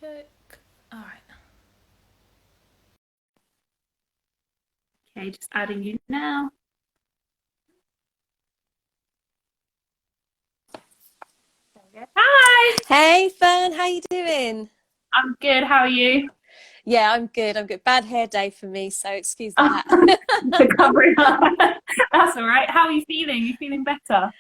Check. All right. Okay, just adding you now. There we go. Hi, Hey Fern, how you doing? I'm good. How are you? Yeah, I'm good. I'm good. Bad hair day for me, so excuse the Oh, hat. to cover it up. That's all right. How are you feeling? You feeling better?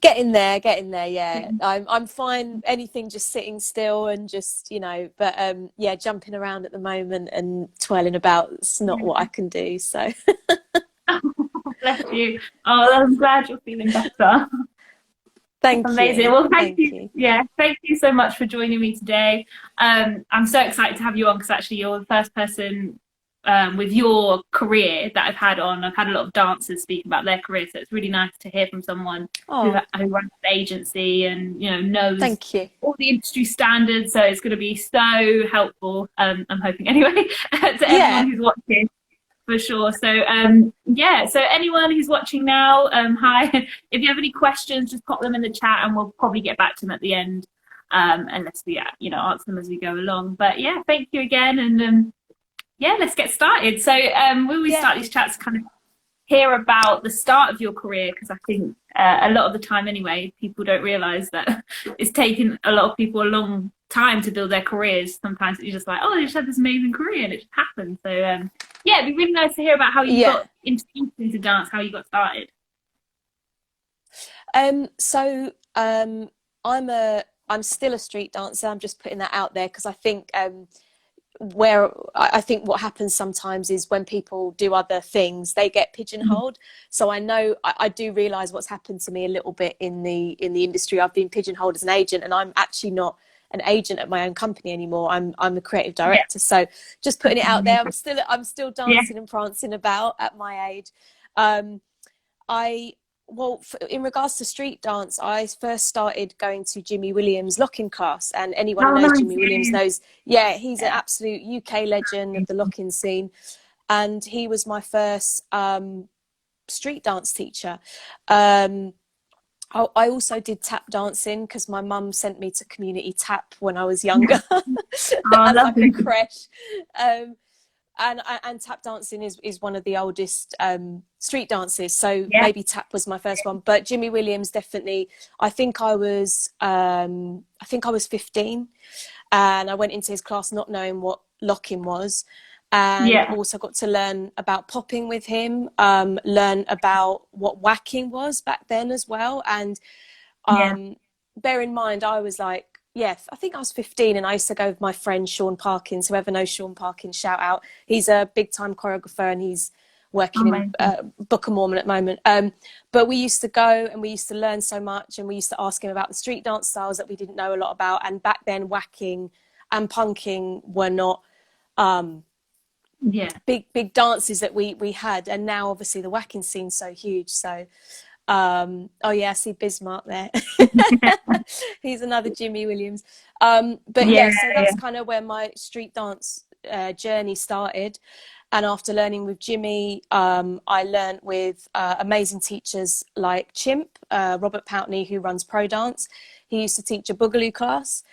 Getting there, getting there. Yeah, I'm fine. Anything just sitting still and just but yeah, jumping around at the moment and twirling about. It's not what I can do. So Bless you. Oh, I'm glad you're feeling better. thank Amazing. you, Well, thank thank you. you. Yeah, thank you so much for joining me today. I'm so excited to have you on because actually you're the first person with your career that I've had on. I've had a lot of dancers speak about their career, so it's really nice to hear from someone Oh, who runs an agency and knows thank you. all the industry standards. So it's going to be so helpful. I'm hoping anyway to everyone Yeah, who's watching. For sure. So, yeah. So, anyone who's watching now, hi. If you have any questions, just pop them in the chat, and we'll probably get back to them at the end, unless we, answer them as we go along. But yeah, thank you again, and yeah, let's get started. So, we always yeah, start these chats kind of hear about the start of your career because I think a lot of the time, anyway, people don't realize that it's taken a lot of people a long time to build their careers. Sometimes you're just like, oh, they just had this amazing career and it just happened. So, yeah, it'd be really nice to hear about how you yeah. got introduced into dance, how you got started. So I'm still a street dancer. I'm just putting that out there because I think where I think what happens sometimes is when people do other things, they get pigeonholed. So I know I do realize what's happened to me a little bit in the industry. I've been pigeonholed as an agent, and I'm actually not an agent at my own company anymore. I'm a creative Yeah, director. So just putting it out there, I'm still yeah. dancing and prancing about at my age. Um, I well, in regards to street dance, I first started going to Jimmy Williams locking class, and anyone who Oh, knows nice. Jimmy Williams knows, yeah, he's an Yeah, absolute UK legend of the locking scene, and he was my first street dance teacher. Um, I also did tap dancing because my mum sent me to community tap when I was yeah. younger Oh, as like a lovely. creche. Um, and tap dancing is one of the oldest street dances, so Yeah, maybe tap was my first one, but Jimmy Williams definitely. I think I was 15, and I went into his class not knowing what locking was, and yeah, also got to learn about popping with him, learn about what whacking was back then as well. And yeah. bear in mind, I was like, yeah, I think I was 15, and I used to go with my friend Sean Parkins. Whoever knows Sean Parkins, shout out. He's a big time choreographer, and he's working in Amazing. Book of Mormon at the moment. But we used to go and we used to learn so much, and we used to ask him about the street dance styles that we didn't know a lot about. And back then, whacking and punking were not Yeah. big dances that we had. And now, obviously, the whacking scene's so huge. So oh yeah, I see Bismarck there. He's another Jimmy Williams. But Yeah, yeah, so yeah, that's kind of where my street dance journey started. And after learning with Jimmy, I learned with amazing teachers like Chimp, Robert Pountney, who runs Pro Dance. He used to teach a Boogaloo class.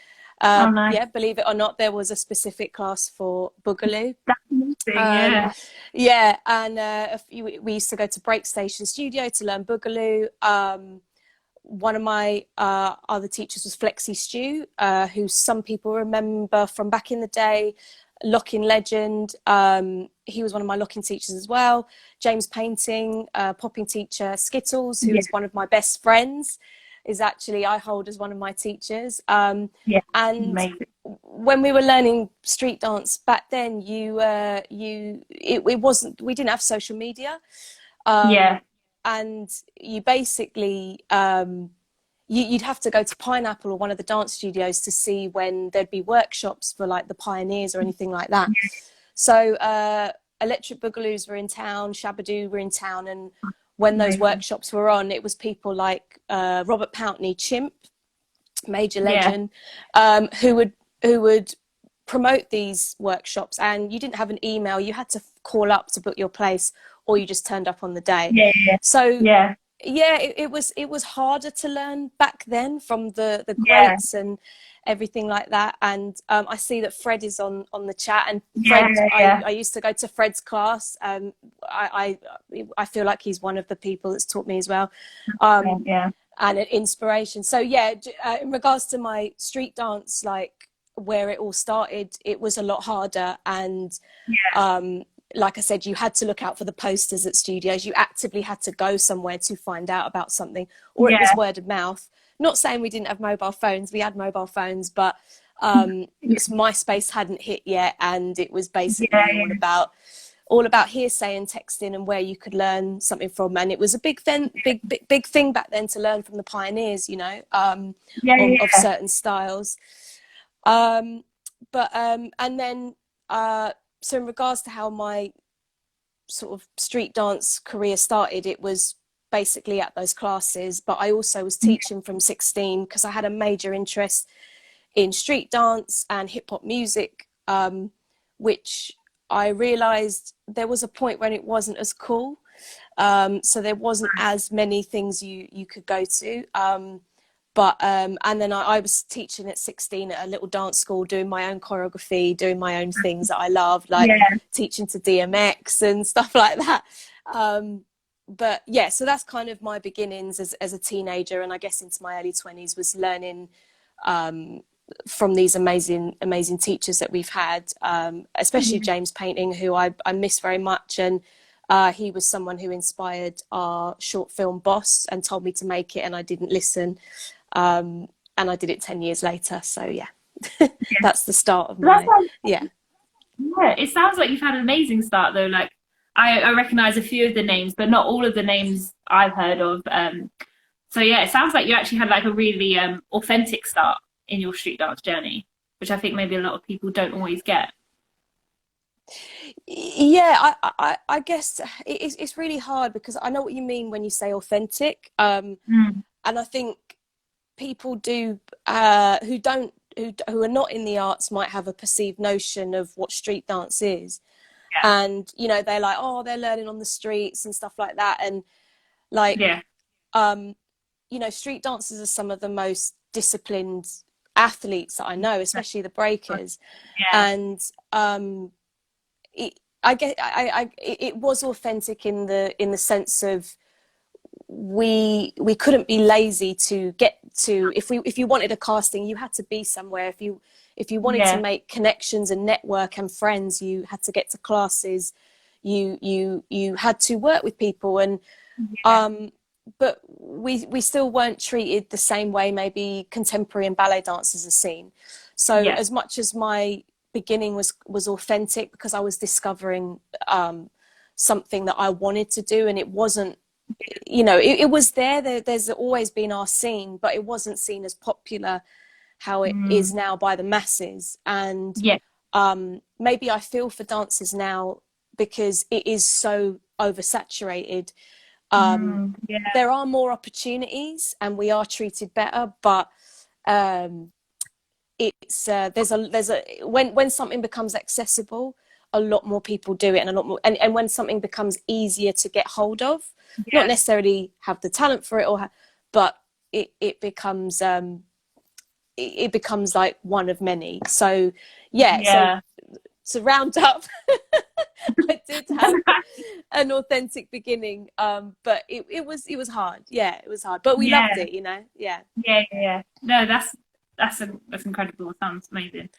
oh, nice. Yeah, believe it or not, there was a specific class for Boogaloo. That's amazing. Um, Yeah. yeah, and we used to go to Break Station Studio to learn Boogaloo. One of my other teachers was Flexi Stew, who some people remember from back in the day, locking legend. He was one of my locking teachers as well. James Painting, popping teacher. Skittles, who Yeah. is one of my best friends, is actually I hold as one of my teachers. Yeah. And Amazing. when we were learning street dance back then, it wasn't, we didn't have social media, Yeah. and you basically you'd have to go to Pineapple or one of the dance studios to see when there'd be workshops for like the pioneers or anything like that. So Electric Boogaloos were in town, Shabadoo were in town, and when those Amazing. workshops were on, it was people like Robert Pountney, Chimp, major Yeah. legend, who would promote these workshops. And you didn't have an email; you had to call up to book your place, or you just turned up on the day. Yeah. Yeah. So Yeah. yeah, it was harder to learn back then from the Yeah, greats and everything like that. And I see that Fred is on the chat, and Fred, yeah, I, yeah. I used to go to Fred's class. I feel like he's one of the people that's taught me as well, Yeah, um, yeah, and an inspiration. So yeah, in regards to my street dance, like where it all started, it was a lot harder. And um, like I said, you had to look out for the posters at studios. You actively had to go somewhere to find out about something, or it was yeah, word of mouth. Not saying we didn't have mobile phones, we had mobile phones, but yeah, MySpace hadn't hit yet, and it was yeah, basically all about hearsay and texting and where you could learn something from. And it was a big thing back then to learn from the pioneers, yeah, of yeah, certain styles. Um, and then so in regards to how my sort of street dance career started, it was basically at those classes, but I also was teaching from 16 because I had a major interest in street dance and hip hop music, which I realized there was a point when it wasn't as cool. So there wasn't as many things you could go to. And then I was teaching at 16 at a little dance school, doing my own choreography, doing my own things that I loved, like yeah. teaching to DMX and stuff like that. But yeah, so that's kind of my beginnings as a teenager, and I guess into my early 20s was learning from these amazing teachers that we've had, especially James Painting, who I miss very much. And he was someone who inspired our short film Boss and told me to make it, and I didn't listen. And I did it 10 years later. So yeah, Yeah. that's the start of So that my, sounds, yeah. yeah, it sounds like you've had an amazing start though. Like I recognize a few of the names, but not all of the names I've heard of. So yeah, it sounds like you actually had like a really authentic start in your street dance journey, which I think maybe a lot of people don't always get. Yeah, I guess it's really hard because I know what you mean when you say authentic. Mm. And I think people do who don't who are not in the arts might have a perceived notion of what street dance is. Yeah, And they're like, oh, they're learning on the streets and stuff like that. And like yeah, um street dancers are some of the most disciplined athletes that I know, especially the breakers. yeah, And I get it was authentic in the sense of we couldn't be lazy to get to. If you wanted a casting, you had to be somewhere. If you wanted to yeah, make connections and network and friends, you had to get to classes. You had to work with people. And yeah, but we still weren't treated the same way maybe contemporary and ballet dancers are seen. So yeah. as much as my beginning was authentic, because I was discovering something that I wanted to do, and it wasn't, it was there's always been our scene, but it wasn't seen as popular how it is Mm. now by the masses. And Yeah. maybe I feel for dancers now because it is so oversaturated. Mm. Yeah. There are more opportunities and we are treated better, but um, it's there's a when something becomes accessible, a lot more people do it, and a lot more, and when something becomes easier to get hold of, not Yeah. necessarily have the talent for it, but it becomes it becomes like one of many. So yeah, so Yeah. to round up, I did have an authentic beginning, but it was hard. Yeah, it was hard, but we loved Yeah. it, yeah. Yeah. Yeah. No, that's incredible. It sounds amazing.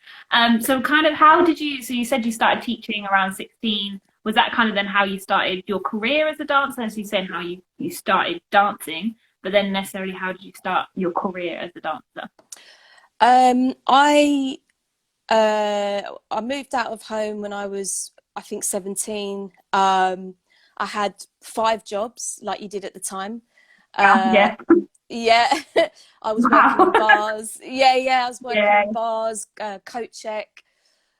So kind of how did you, so you said you started teaching around 16. Was that kind of then how you started your career as a dancer? As you said, how you started dancing, but then necessarily how did you start your career as a dancer? um i I moved out of home when I was, I think, 17. I had 5 jobs like you did at the time. Wow. Uh, Yeah. yeah, I was working in Wow. bars. Yeah, I was working Yeah. in bars, coat check,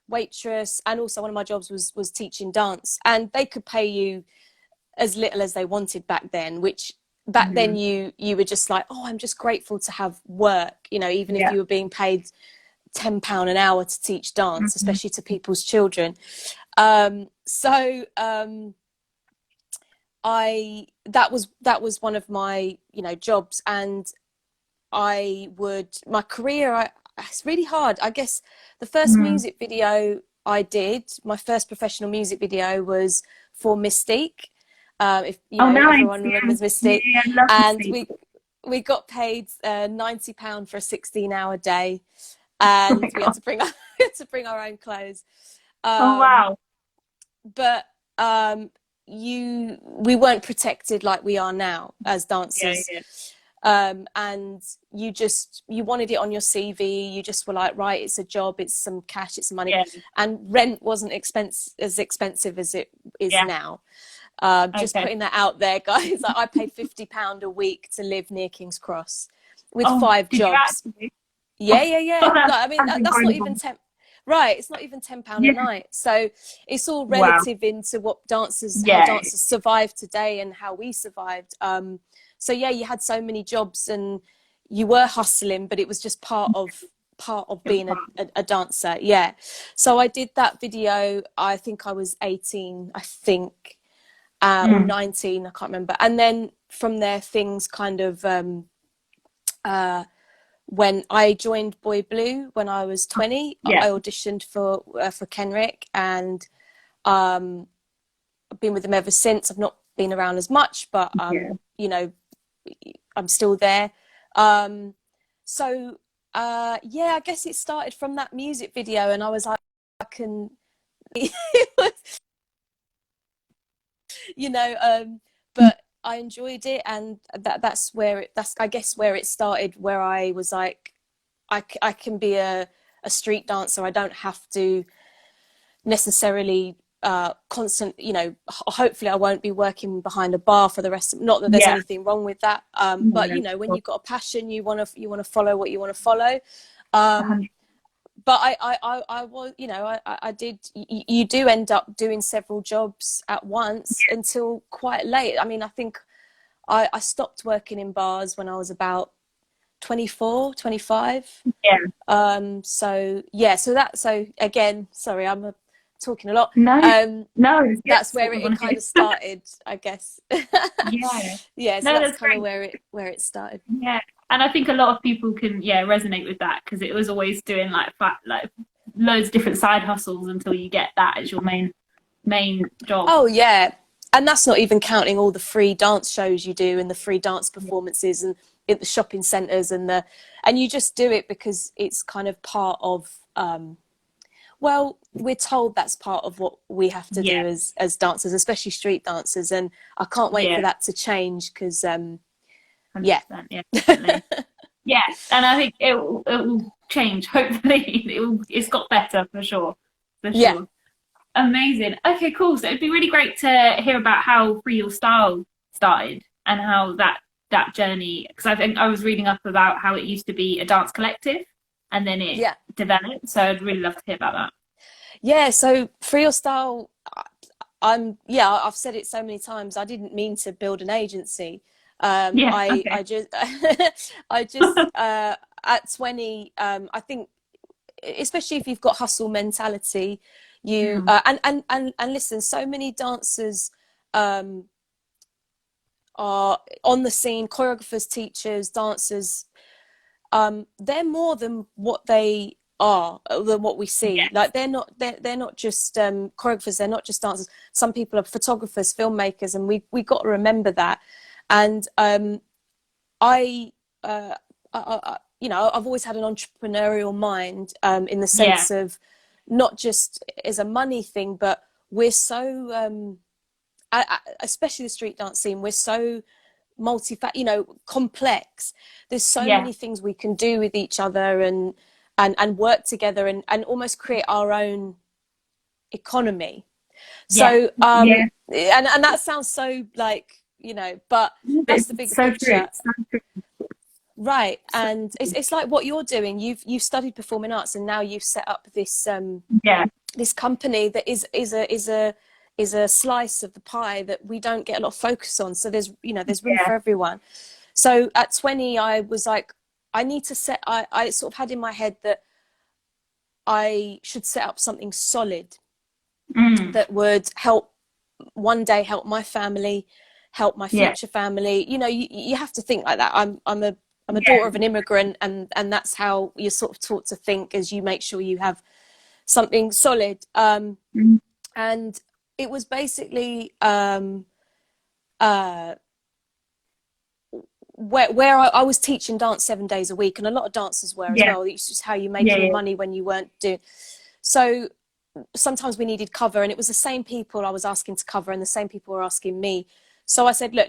waitress, and also one of my jobs was teaching dance. And they could pay you as little as they wanted back then, which back then Mhm. you were just like, oh, I'm just grateful to have work, even if Yeah. you were being paid £10 an hour to teach dance, Mhm. especially to people's children. So that was one of my, you know, jobs. And my career, it's really hard. I guess the first music video I did, my first professional music video was for Mystique. If you know, nice. everyone remembers Mystique. Yeah, I love And Mystique. we got paid £90 for a 16-hour day, Oh and my we had God. to bring our, we had to bring our own clothes. Oh wow. But we weren't protected like we are now as Yeah, dancers. yeah, And you wanted it on your CV. You just were like, right, it's a job, it's some cash, it's some money. yeah, And rent wasn't as expensive as it is yeah. now. Just Okay. putting that out there, guys. Like, I paid £50 a week to live near King's Cross with Oh, 5 did you jobs. actually? Yeah, Oh, yeah, yeah. that's, Like, I mean, that's that's not incredible. even 10. Right, it's not even £10 a Yeah. night. So it's all Wow. relative into how Yeah. dancers survive today and how we survived. So yeah, you had so many jobs and you were hustling, but it was just part of It was being fun. a dancer. Yeah. So I did that video. I think I was 18, I think, or 19. I can't remember. And then from there, things kind of. When I joined Boy Blue when I was 20, Yeah. I auditioned for Kenrick, and I've been with them ever since. I've not been around as much, but Yeah. you know, I'm still there. So yeah, I guess it started from that music video, and I was like, I can, you know, but I enjoyed it, and that's I guess where it started, where I was like, I can be a street dancer. I don't have to necessarily constant, you know, hopefully I won't be working behind a bar for the rest of, not that there's Yeah. anything wrong with that, but No, you know, when you've got a passion, you want to follow what you want to follow. um 100%. but I was, you know, I did, you do end up doing several jobs at once until quite late. I mean, I think I stopped working in bars when I was about 24, 25. Yeah. So yeah, so again, sorry, talking a lot. No, no, it's good. That's It's what where we it want to kind hear. of started, I guess. Yeah. Yeah, so No, that's that's kind of great. where it started. Yeah. And I think a lot of people can, yeah, resonate with that because it was always doing like loads of different side hustles until you get that as your main job. Oh yeah, and that's not even counting all the free dance shows you do and the free dance performances and at the shopping centres and you just do it because it's kind of part of. Well, we're told that's part of what we have to Yeah. do as dancers, especially street dancers, and I can't wait for Yeah. that to change because yeah. 100%. Yeah, definitely. Yeah. And I think it will change. Hopefully, it's got better for sure. For Yeah. sure. Amazing. Okay, cool. So it'd be really great to hear about how Free Your Style started and how that journey. Because I think I was reading up about how it used to be a dance collective, and then it Yeah. developed. So I'd really love to hear about that. Yeah, so Free Your Style, I've said it so many times. I didn't mean to build an agency. Yeah. Okay. I just I just at 20, I think, especially if you've got hustle mentality, you and listen, so many dancers are on the scene, choreographers, teachers, dancers. They're more than what they are, than what we see. Yeah. Like they're not just choreographers, they're not just dancers. Some people are photographers, filmmakers, and we got to remember that. And I, you know, I've always had an entrepreneurial mind, in the Yeah. sense of not just as a money thing, but we're so especially the street dance scene, we're so you know, complex. There's so Yeah. many things we can do with each other and work together and almost create our own economy. Yeah. So Yeah. and that sounds so, like, you know, but that's the bigger It's so true. picture. It's so true. Right. And it's like what you're doing. You've studied performing arts, and now you've set up Yeah. this company that is a slice of the pie that we don't get a lot of focus on. So there's, you know, there's room Yeah. for everyone. So at 20, I was like, I sort of had in my head that I should set up something solid that would one day help my family, help my Yeah. future family. You know, you have to think like that. I'm a Yeah. daughter of an immigrant, and that's how you're sort of taught to think, as you make sure you have something solid. Mhm. And it was basically where I was teaching dance 7 days a week, and a lot of dancers were as Yeah. well. It's just how you make Yeah. your Yeah. money when you weren't doing. So sometimes we needed cover, and it was the same people I was asking to cover, and the same people were asking me. So I said, look,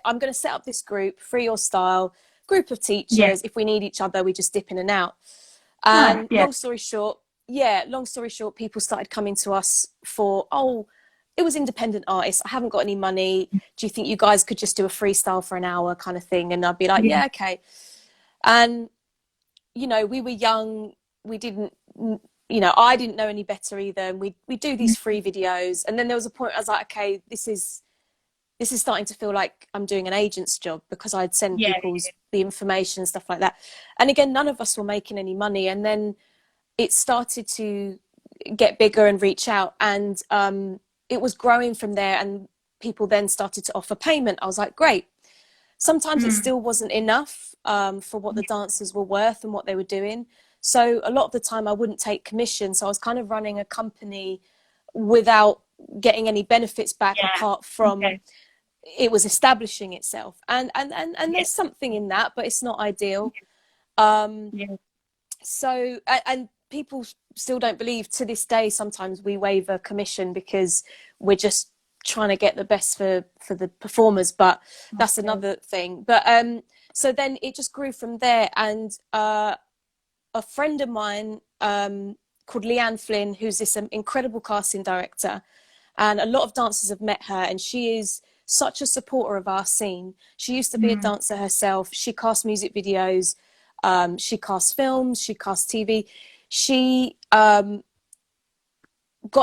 I'm going to set up this group, Free Your Style, group of Yeah. teachers. If we need each other, we just dip in and out. Nice. And Yeah. long story short, people started coming to us for, oh, it was independent artists. I haven't got any money. Do you think you guys could just do a freestyle for an hour kind of thing? And I'd be like, Yeah. yeah, okay. And, you know, we were young. We didn't, you know, I didn't know any better either. And we do these free videos. And then there was a point I was like, okay, this is starting to feel like I'm doing an agent's job, because I'd send Yeah. the information and stuff like that. And again, none of us were making any money. And then it started to get bigger and reach out, and it was growing from there, and people then started to offer payment. I was like, great. Sometimes it still wasn't enough for what the dancers were worth and what they were doing. So a lot of the time I wouldn't take commission. So I was kind of running a company without getting any benefits back, Yeah. apart from Okay. it was establishing itself. And Yeah. there's something in that, but it's not ideal. Um, Yeah. so and people still don't believe to this day. Sometimes we waive a commission because we're just trying to get the best for the performers, but that's another thing. But so then it just grew from there. And a friend of mine called Leanne Flynn, who's this incredible casting director, and a lot of dancers have met her, and she is such a supporter of our scene. She used to be a dancer herself. She casts music videos, she casts films, she casts TV. She got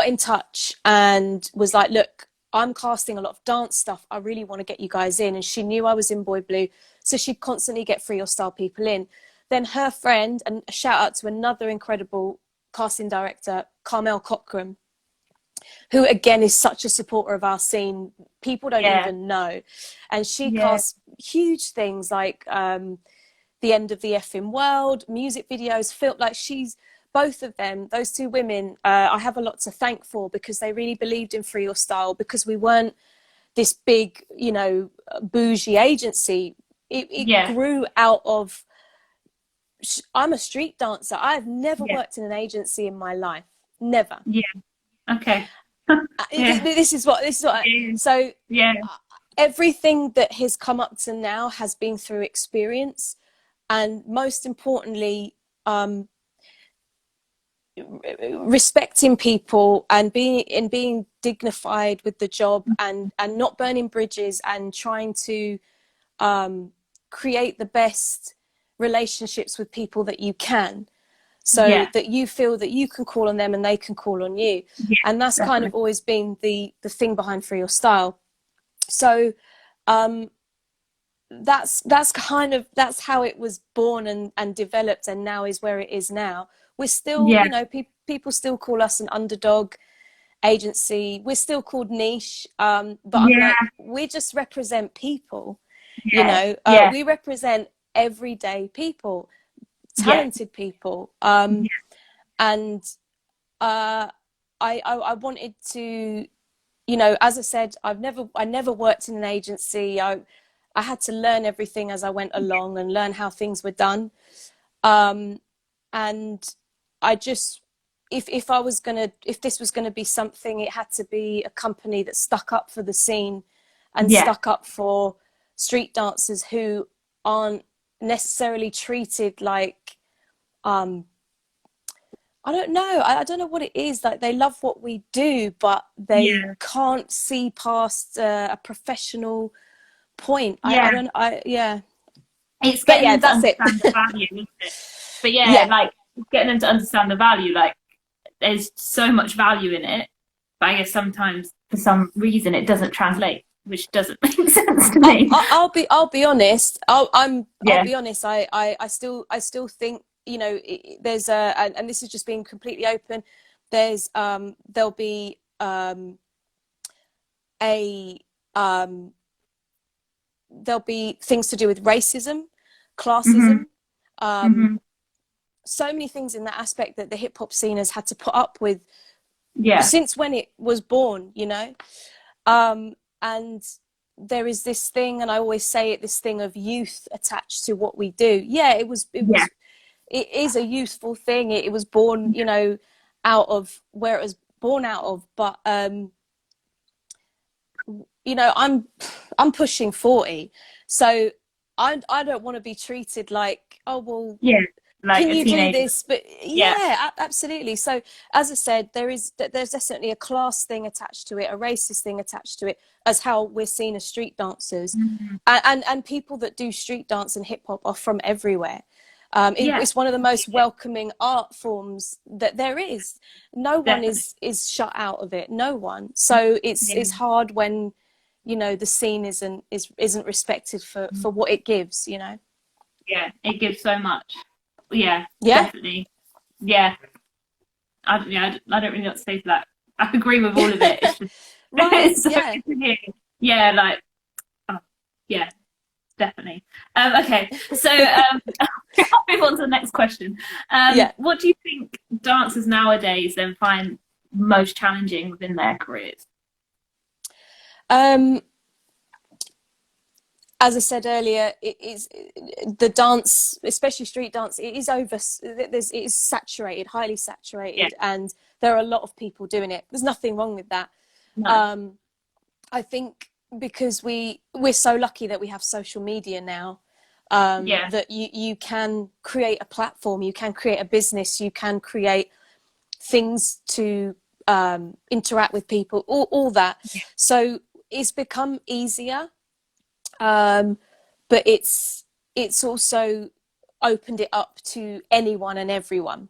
in touch and was like, look, I'm casting a lot of dance stuff. I really want to get you guys in. And she knew I was in Boy Blue, so she'd constantly get Free Your Style people in. Then her friend, and a shout out to another incredible casting director, Carmel Cochran, who again is such a supporter of our scene. People don't Yeah. even know. And she Yeah. casts huge things like The End of the Effing World, music videos, film. Like, she's, both of them, those two women, I have a lot to thank for, because they really believed in Free Your Style, because we weren't this big, you know, bougie agency. It Yeah. grew out of, I'm a street dancer. I've never Yeah. worked in an agency in my life. Never. Yeah. Okay. Yeah. This is what Yeah. so Yeah. everything that has come up to now has been through experience, and most importantly, respecting people and being dignified with the job, and not burning bridges, and trying to create the best relationships with people that you can, so Yeah. that you feel that you can call on them and they can call on you. Yeah. And that's kind of Definitely. always been the thing behind Free Your Style. So that's how it was born and developed, and now is where it is now. We're still, Yeah. you know, people still call us an underdog agency. We're still called niche, but I'm Yeah. like, we just represent people, you Yeah. know. Yeah. We represent everyday people, Yeah. talented people, Yeah. and I wanted to, you know, as I said, I never worked in an agency. I had to learn everything as I went along, and learn how things were done. And I just, if this was gonna be something, it had to be a company that stuck up for the scene, and Yeah. stuck up for street dancers who aren't necessarily treated like, I don't know. I don't know what it is. Like, they love what we do, but they Yeah. can't see past a professional point. I Yeah. don't. Yeah. It's But getting yeah, them to that's it. understand the value, isn't it? But yeah, Yeah. like getting them to understand the value, like there's so much value in it. But I guess sometimes for some reason it doesn't translate, which doesn't make sense to me. I'll be honest. I'll Yeah. be honest. I still think, you know, there's and this is just being completely open. There'll be a there'll be things to do with racism, classism, so many things in that aspect that the hip hop scene has had to put up with since when it was born, you know. And there is this thing, and I always say it, this thing of youth attached to what we do. It is a youthful thing. It was born, you know, out of where it was born out of. But you know, I'm pushing 40, so I don't want to be treated like, oh well, like can you teenager. do this? But absolutely. So as I said, there's definitely a class thing attached to it, a racist thing attached to it, as how we're seen as street dancers. And people that do street dance and hip hop are from everywhere. It's one of the most welcoming art forms that there is. No one is shut out of it. No one. So it's hard when, you know, the scene isn't respected for what it gives, you know. Yeah, it gives so much. Definitely. I don't really know what to say for that. I agree with all of it. It's just, right. It's so good to hear. Like, definitely. Okay, so I'll move on to the next question. What do you think dancers nowadays then find most challenging within their careers? As I said earlier, it is the dance, especially street dance. It is saturated, highly saturated, and there are a lot of people doing it. There's nothing wrong with that. No. I think because we're so lucky that we have social media now, that you can create a platform, you can create a business, you can create things to interact with people, all that. So it's become easier. But it's also opened it up to anyone and everyone.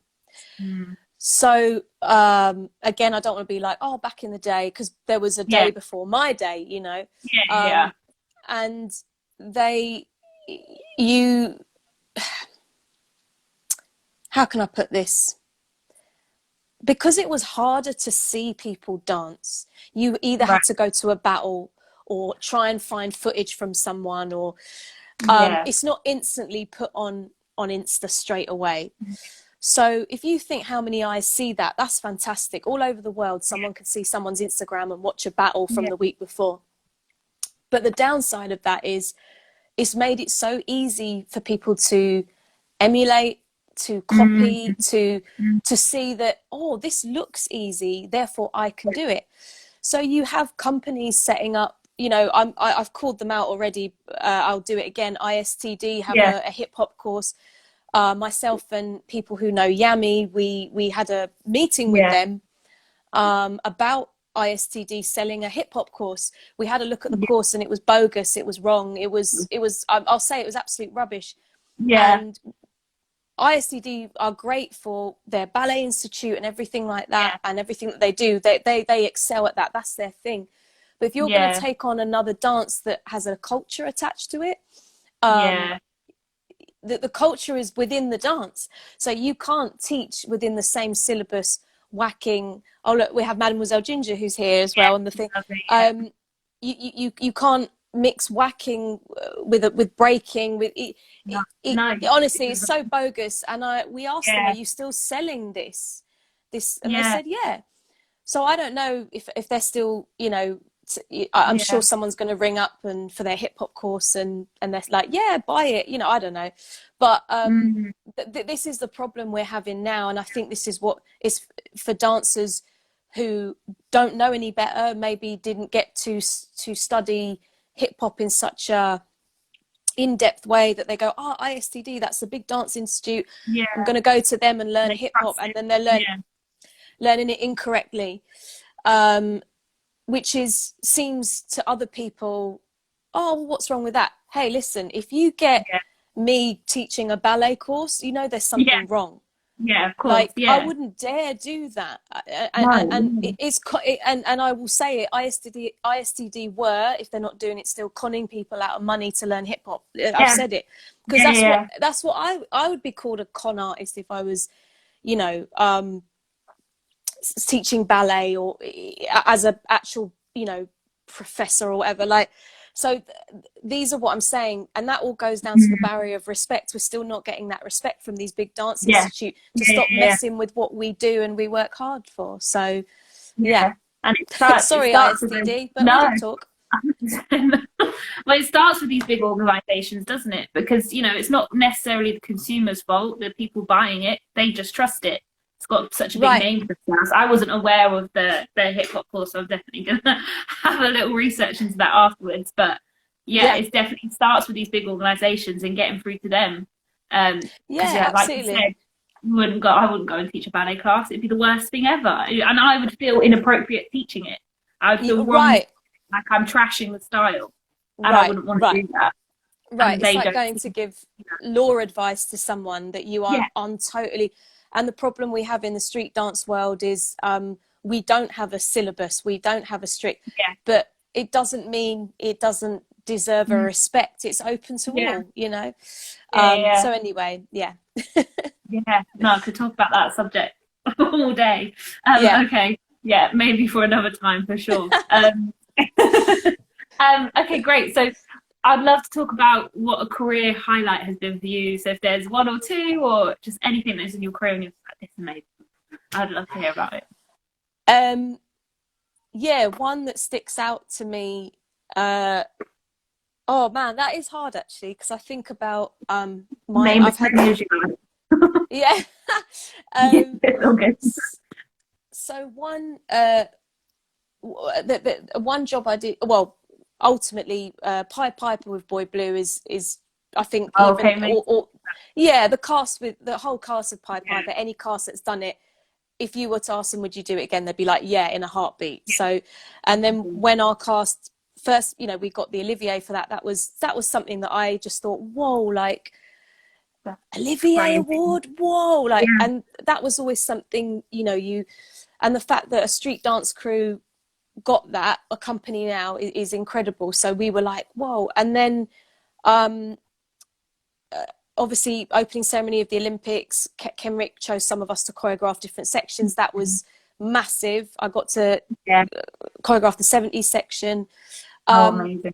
So again, I don't want to be like, oh, back in the day, because there was a day before my day, you know. And how can I put this? Because it was harder to see people dance, you either had to go to a battle or try and find footage from someone, or it's not instantly put on Insta straight away. So if you think how many eyes see that, that's fantastic. All over the world, someone can see someone's Instagram and watch a battle from the week before. But the downside of that is it's made it so easy for people to emulate, to copy, to see that, oh, this looks easy, therefore I can do it. So you have companies setting up, you know, I've called them out already. I'll do it again. ISTD have a hip hop course. Myself and people who know Yami, we had a meeting with them about ISTD selling a hip hop course. We had a look at the course and it was bogus. It was wrong. It was. I'll say it was absolute rubbish. And ISTD are great for their ballet institute and everything like that, and everything that they do. They excel at that. That's their thing. But if you're going to take on another dance that has a culture attached to it, the culture is within the dance. So you can't teach within the same syllabus whacking. Oh, look, we have Mademoiselle Ginger who's here as well on the thing. You can't mix whacking with breaking. Honestly, it's so bogus. And we asked them, are you still selling this? And they said, yeah. So I don't know if they're still, you know, I'm sure someone's going to ring up and for their hip hop course and they're like, yeah, buy it, you know. I don't know, but this is the problem we're having now, and I think this is what is for dancers who don't know any better, maybe didn't get to study hip hop in such a in-depth way that they go, oh, ISTD, that's a big dance institute, I'm going to go to them and learn hip hop, and then they're learning it incorrectly. Which seems to other people, oh, what's wrong with that? Hey, listen, if you get me teaching a ballet course, you know there's something wrong. Yeah, of course. Like, I wouldn't dare do that. And I will say it, ISTD were, if they're not doing it still, conning people out of money to learn hip hop. I've said it. Because that's what I would be called, a con artist, if I was, you know, teaching ballet or as a actual, you know, professor or whatever. Like, So these are what I'm saying, and that all goes down to the barrier of respect. We're still not getting that respect from these big dance institute to stop messing with what we do and we work hard for. So yeah. And Sorry, ISDD, but we can talk. Well, it starts with these big organizations, doesn't it? Because, you know, it's not necessarily the consumer's fault. The people buying it, they just trust it. It's got such a big name for themselves. I wasn't aware of the hip hop course, so I'm definitely gonna have a little research into that afterwards. But yeah, it definitely starts with these big organizations and getting through to them. Yeah, like absolutely. you said, I wouldn't go and teach a ballet class. It'd be the worst thing ever, and I would feel inappropriate teaching it. I would feel wrong, like I'm trashing the style, and I wouldn't want to do that. Right, it's like going to give law advice to someone that you are on totally. And the problem we have in the street dance world is we don't have a syllabus, we don't have a strict, but it doesn't mean it doesn't deserve a respect. It's open to all, you know. So anyway, no, I could talk about that subject all day. Okay, maybe for another time for sure. Okay, great. So I'd love to talk about what a career highlight has been for you. So if there's one or two, or just anything that's in your career and you're like, this is amazing, I'd love to hear about it. Yeah, one that sticks out to me. Oh man, that is hard actually, because I think about I've had yeah. Okay. So one the one job I did, well, ultimately Pied Piper with Boy Blue is I think the whole cast of Pied Piper, any cast that's done it, if you were to ask them would you do it again, they'd be like in a heartbeat. So, and then when our cast first, you know, we got the Olivier for that was something that I just thought, whoa, like Olivier Award, whoa, like, and that was always something, you know, and the fact that a street dance crew got that, a company now, is incredible. So we were like, whoa. And then obviously opening ceremony of the Olympics, Kenrick chose some of us to choreograph different sections. That was massive. I got to choreograph the 70s section. Amazing.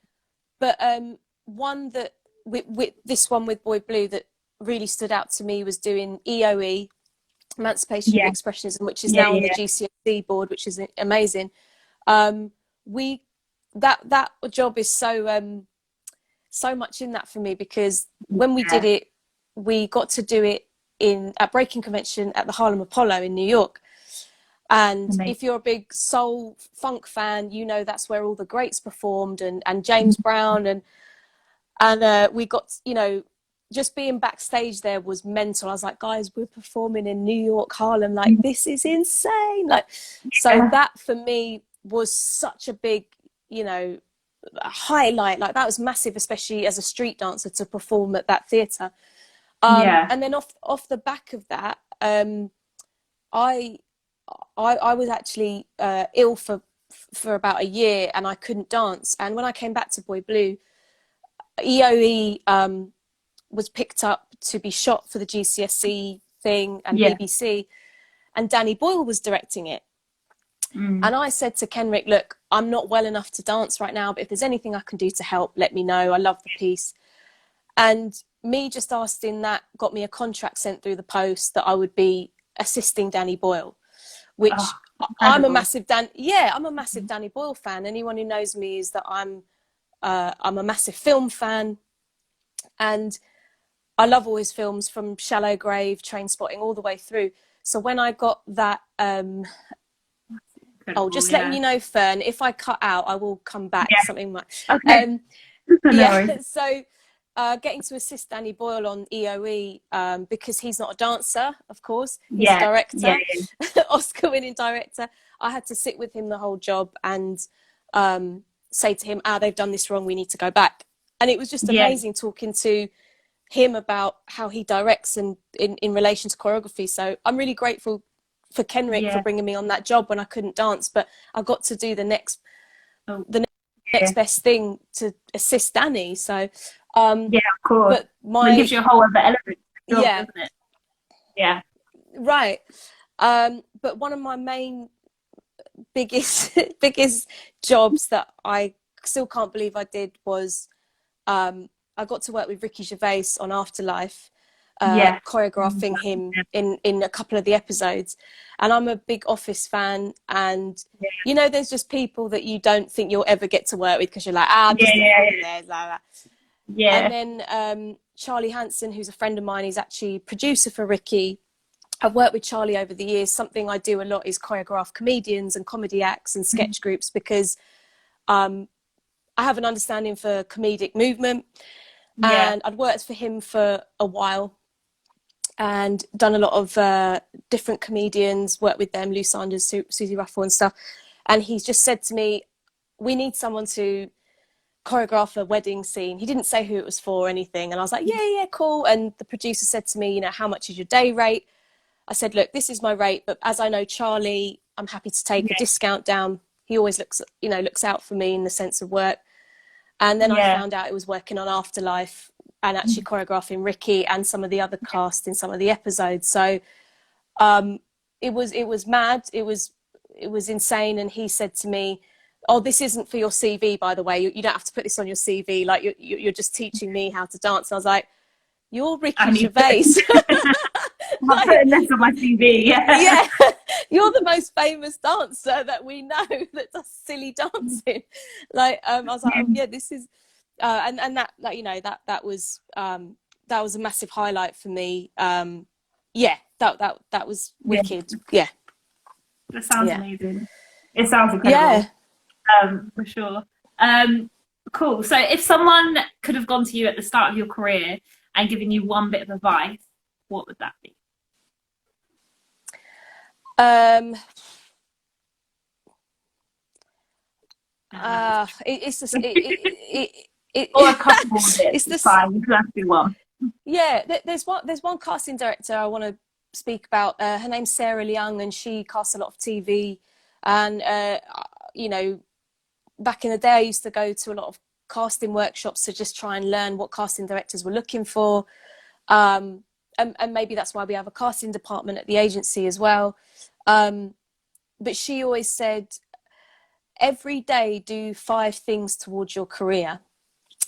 But one that with this one with Boy Blue that really stood out to me was doing EOE, Emancipation of Expressionism, which is now on the GCSE board, which is amazing. That job is so much in that for me, because when we did it, we got to do it at Breaking Convention at the Harlem Apollo in New York. And if you're a big soul funk fan, you know that's where all the greats performed, and James Brown, and we got, you know, just being backstage there was mental. I was like, guys, we're performing in New York, Harlem, like this is insane. Like, so that for me was such a big, you know, highlight. Like that was massive, especially as a street dancer, to perform at that theatre. And then off the back of that, I was actually ill for about a year, and I couldn't dance. And when I came back to Boy Blue, EOE was picked up to be shot for the GCSE thing and BBC, and Danny Boyle was directing it. And I said to Kenrick, look, I'm not well enough to dance right now, but if there's anything I can do to help, let me know. I love the piece. And me just asking that got me a contract sent through the post that I would be assisting Danny Boyle, which I'm a massive Danny Boyle fan. Anyone who knows me is that I'm a massive film fan, and I love all his films, from Shallow Grave, Trainspotting, all the way through. So when I got that, letting you know, Fern, if I cut out, I will come back. Something like So getting to assist Danny Boyle on EOE, because he's not a dancer, of course, he's a director, Oscar-winning director. I had to sit with him the whole job and say to him, they've done this wrong, we need to go back. And it was just amazing talking to him about how he directs and in relation to choreography. So I'm really grateful for Kenrick for bringing me on that job when I couldn't dance, but I got to do the next best thing to assist Danny. So of course, but it gives you a whole other element, doesn't it? Right. But one of my main biggest jobs that I still can't believe I did was I got to work with Ricky Gervais on Afterlife, choreographing him in a couple of the episodes. And I'm a big Office fan, and you know, there's just people that you don't think you'll ever get to work with because you're like, I'm just there, like that. And then Charlie Hanson, who's a friend of mine, he's actually producer for Ricky. I've worked with Charlie over the years. Something I do a lot is choreograph comedians and comedy acts and sketch groups, because I have an understanding for comedic movement. And I'd worked for him for a while and done a lot of different comedians, worked with them, Lou Sanders, Susie Ruffle and stuff. And he's just said to me, we need someone to choreograph a wedding scene. He didn't say who it was for or anything. And I was like, yeah, cool. And the producer said to me, you know, how much is your day rate? I said, look, this is my rate, but as I know Charlie, I'm happy to take a discount down. He always looks out for me in the sense of work. And then I found out it was working on Afterlife and actually choreographing Ricky and some of the other cast in some of the episodes. So it was mad. It was insane. And he said to me, oh, this isn't for your CV, by the way. You don't have to put this on your CV. Like, you're just teaching me how to dance. And I was like, you're Ricky Gervais. I'm putting this on my CV. Yeah. You're the most famous dancer that we know that does silly dancing. Like, I was like, oh, yeah, this is, and that, you know, that was a massive highlight for me. That was wicked. Yeah. That sounds amazing. It sounds incredible. Yeah. For sure. Cool. So if someone could have gone to you at the start of your career and given you one bit of advice, what would that be? It's just or a couple of it. It's fine. You can have to do one. Yeah, there's one casting director I want to speak about. Her name's Sarah Leung, and she casts a lot of TV. And you know, back in the day, I used to go to a lot of casting workshops to just try and learn what casting directors were looking for. And maybe that's why we have a casting department at the agency as well. But she always said, every day do 5 things towards your career.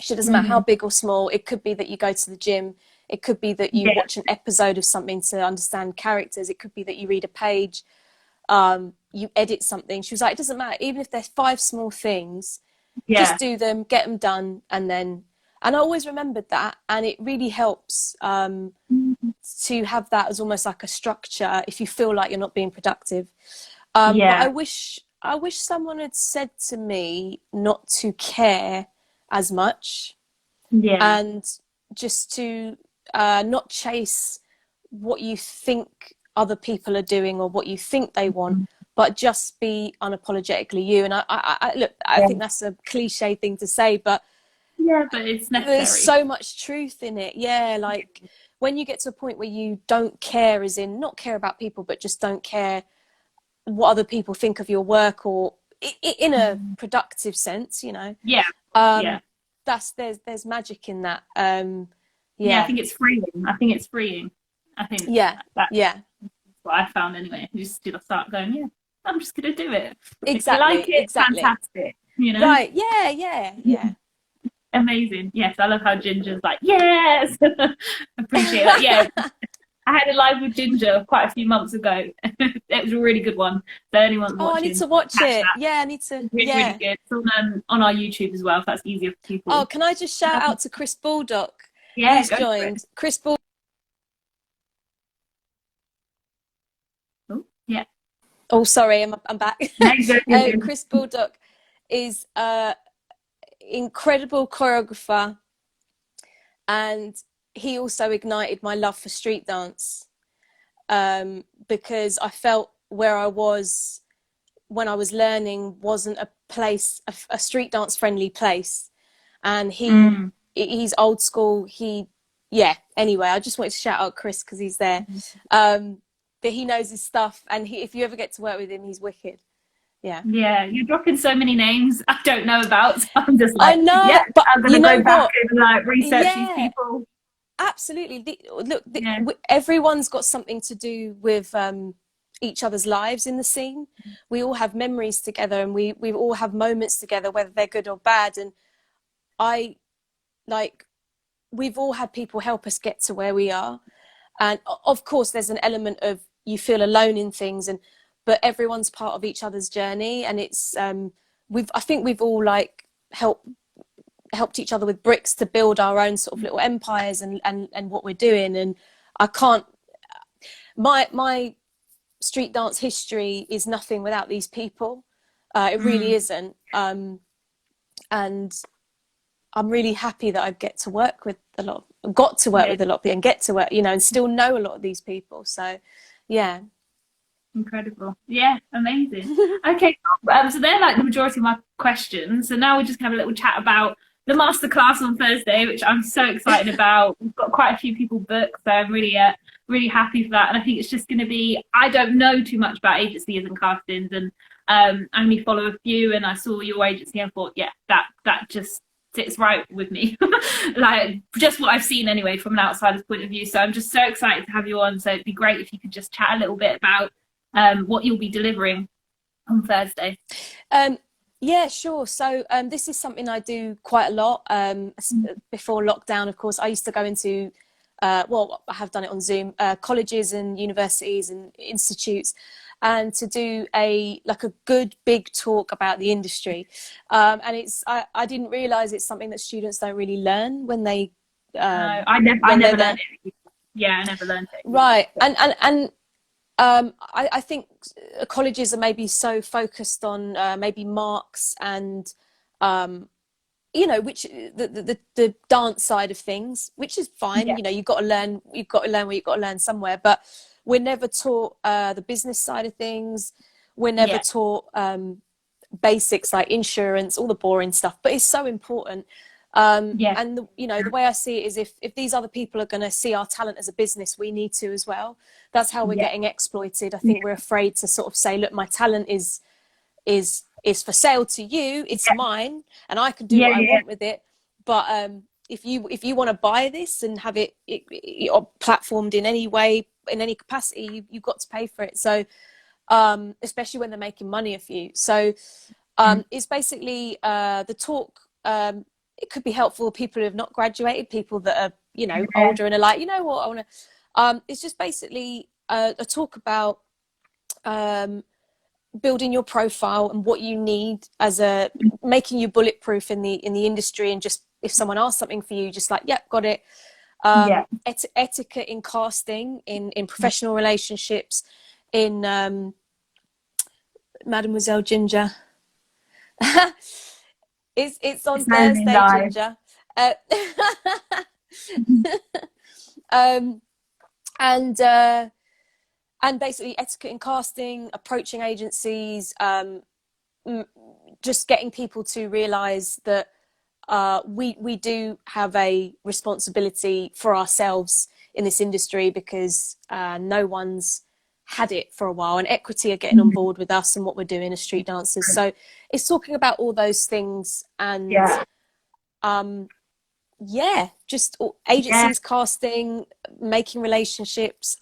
It doesn't matter how big or small. It could be that you go to the gym. It could be that you watch an episode of something to understand characters. It could be that you read a page, you edit something. She was like, it doesn't matter. Even if there's 5 small things, just do them, get them done. And I always remembered that. And it really helps to have that as almost like a structure if you feel like you're not being productive. But I wish someone had said to me not to care as much, and just to not chase what you think other people are doing or what you think they want, but just be unapologetically you. And I think that's a cliche thing to say, but but it's necessary. There's so much truth in it. Like when you get to a point where you don't care, as in not care about people, but just don't care what other people think of your work, or in a productive sense, you know. There's magic in that. I think it's freeing. I think that's what I found anyway. You just start going, I'm just gonna do it. Exactly. If you like it, fantastic. You know. Right. Yeah. Amazing. Yes, I love how Ginger's like, yes. Appreciate that. Yeah. I had a live with Ginger quite a few months ago. It was a really good one. So anyone's watching, I need to watch it. That. Yeah, I need to. Really good. It's on our YouTube as well, if that's easier for people. Oh, can I just shout out to Chris Baldock? Yeah, who's joined. Chris Baldock. Oh, yeah. Oh, sorry, I'm back. No, Chris Baldock is incredible choreographer, and he also ignited my love for street dance, because I felt where I was when I was learning wasn't a street dance friendly place, and he's old school. Anyway, I just wanted to shout out Chris because he's there, but he knows his stuff, and if you ever get to work with him, he's wicked. Yeah, you're dropping so many names I don't know about, so I'm just like, I know, but I'm gonna go back and like research these people. Absolutely. Everyone's got something to do with each other's lives in the scene. We all have memories together, and we all have moments together, whether they're good or bad. And I like, we've all had people help us get to where we are. And of course, there's an element of you feel alone in things, but everyone's part of each other's journey. And it's I think we've all like helped each other with bricks to build our own sort of little empires and what we're doing. And I can't, my street dance history is nothing without these people. It really isn't. And I'm really happy that I get to work with a lot of people, and get to work, you know, and still know a lot of these people. So yeah. Incredible. Yeah, amazing. Okay, so they're like the majority of my questions. So now we're just gonna have a little chat about the masterclass on Thursday, which I'm so excited about. We've got quite a few people booked, so I'm really happy for that. And I think it's just going to be, I don't know too much about agencies and castings, and I only follow a few, and I saw your agency and thought, yeah, that just sits right with me. Like just what I've seen anyway from an outsider's point of view. So I'm just so excited to have you on. So it'd be great if you could just chat a little bit about what you'll be delivering on Thursday. Yeah, sure. So this is something I do quite a lot. Before lockdown, of course, I used to go into, well, I have done it on Zoom, colleges and universities and institutes, and to do a good big talk about the industry. And I didn't realise it's something that students don't really learn when they. I never learned it. Yeah, I never learned it. Right, and I think colleges are maybe so focused on maybe marks and you know, which the dance side of things, which is fine. Yeah. You know, you've got to learn where you've got to learn somewhere, but we're never taught the business side of things. We're never taught basics like insurance, all the boring stuff, but it's so important. And you know, the way I see it is if these other people are going to see our talent as a business, we need to as well. That's how we're getting exploited. I think we're afraid to sort of say, look, my talent is for sale to you. It's mine, and I can do what I want with it. But if you want to buy this and have it platformed in any way, in any capacity, you've got to pay for it. So especially when they're making money off you. So it's basically the talk. It could be helpful for people who have not graduated, people that are, you know, older and are like, you know what, I want to. It's just basically a talk about building your profile and what you need as making you bulletproof in the industry, and just if someone asks something for you, just like, yep, got it. Etiquette in casting, in professional relationships, in Mademoiselle Ginger. It's on Thursday, Ginger. And basically etiquette in casting, approaching agencies, just getting people to realise that we do have a responsibility for ourselves in this industry, because no one's had it for a while, and equity are getting on board with us and what we're doing as street dancers. So it's talking about all those things, and just agencies, casting, making relationships,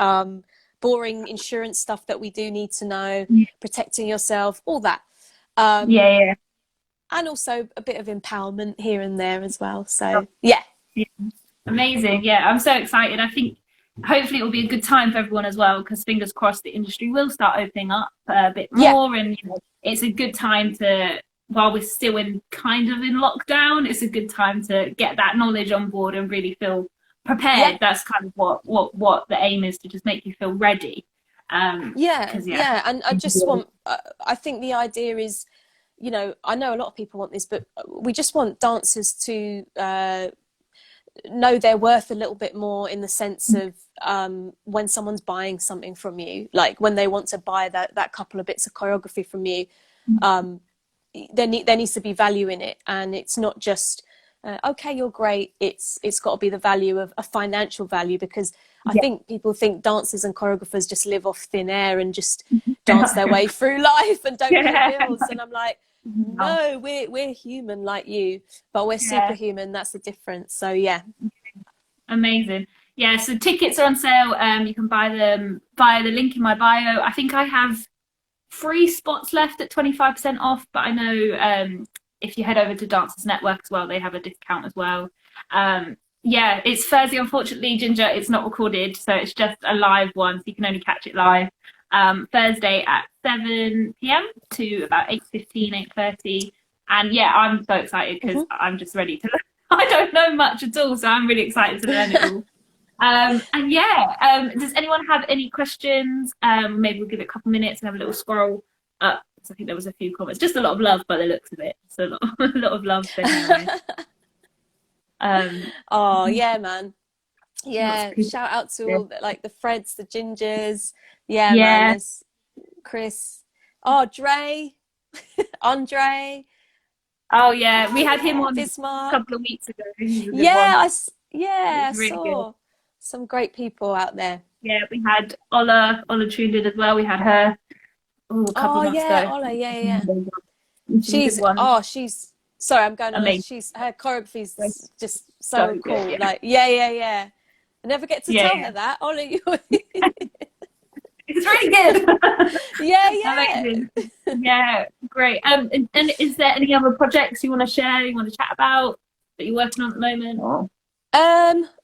boring insurance stuff that we do need to know, protecting yourself, all that. And also a bit of empowerment here and there as well. So amazing. I'm so excited. I think hopefully it will be a good time for everyone as well, because fingers crossed the industry will start opening up a bit more. And you know, it's a good time to, while we're still in lockdown, it's a good time to get that knowledge on board and really feel prepared. That's kind of what the aim is, to just make you feel ready. And I just want, I think the idea is, you know, I know a lot of people want this, but we just want dancers to know their worth a little bit more, in the sense of when someone's buying something from you, like when they want to buy that couple of bits of choreography from you, there needs to be value in it. And it's not just okay, you're great. It's got to be the value of a financial value, because I think people think dancers and choreographers just live off thin air and just dance their way through life and don't pay bills. And I'm like, no, we're human like you, but we're superhuman. That's the difference. So amazing. Yeah, so tickets are on sale. You can buy them via the link in my bio. I think I have 3 spots left at 25% off, but I know if you head over to Dancers Network as well, they have a discount as well. Yeah, it's Thursday, unfortunately, Ginger. It's not recorded, so it's just a live one, so you can only catch it live. Thursday at 7 p.m. to about 8:15, 8:30. And yeah, I'm so excited because I'm just ready to I don't know much at all, so I'm really excited to learn it all. And yeah, does anyone have any questions? Maybe we'll give it a couple minutes and have a little scroll up. So I think there was a few comments. Just a lot of love by the looks of it. So a lot of love anyway. Oh yeah, man. Yeah, shout out to all the, like the Freds, the Gingers. Yeah, man. There's Chris. Oh, Dre, Andre. Oh yeah, we had him on Bismarck a couple of weeks ago. Yeah, I really saw good. some great people out there. Yeah, we had Ola tuned in as well. We had her a couple of months ago. Ola, yeah. She's sorry, I'm going on. She's her choreography's just so cool. Good, yeah. Like, yeah. I never get to tell her that. Ola, you it's really good. yeah. Amazing. Yeah, great. And is there any other projects you want to share, you want to chat about that you're working on at the moment? Or?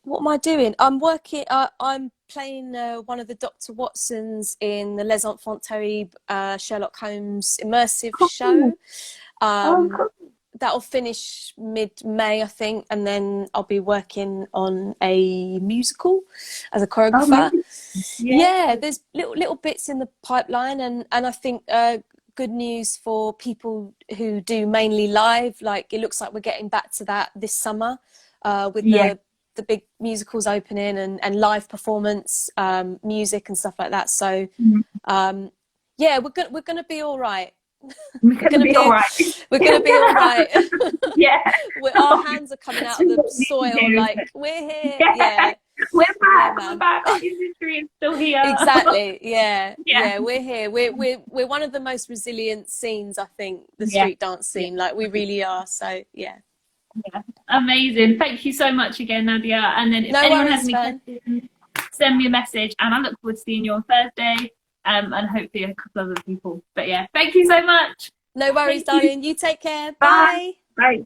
What am I doing? I'm working. I'm playing one of the Dr. Watsons in the Les Enfants Terribles Sherlock Holmes immersive show. Cool. That'll finish mid-May, I think, and then I'll be working on a musical as a choreographer. Yeah, there's little bits in the pipeline, and I think good news for people who do mainly live. Like, it looks like we're getting back to that this summer with the big musicals opening and live performance music and stuff like that. So yeah, we're gonna be all right. We're gonna be all right. We're gonna be all right. Yeah. Our hands are coming out of the soil. Like, we're here. Yeah. We're back. We're back. Our industry is still here. Exactly. Yeah. We're here. We're one of the most resilient scenes, I think, the street dance scene. Like, we really are. So yeah. Yeah. Amazing. Thank you so much again, Nadia. And then if anyone has any questions, send me a message, and I look forward to seeing you on Thursday. And hopefully a couple other people. But yeah, thank you so much. No worries, darling. You take care. Bye. Bye. Bye.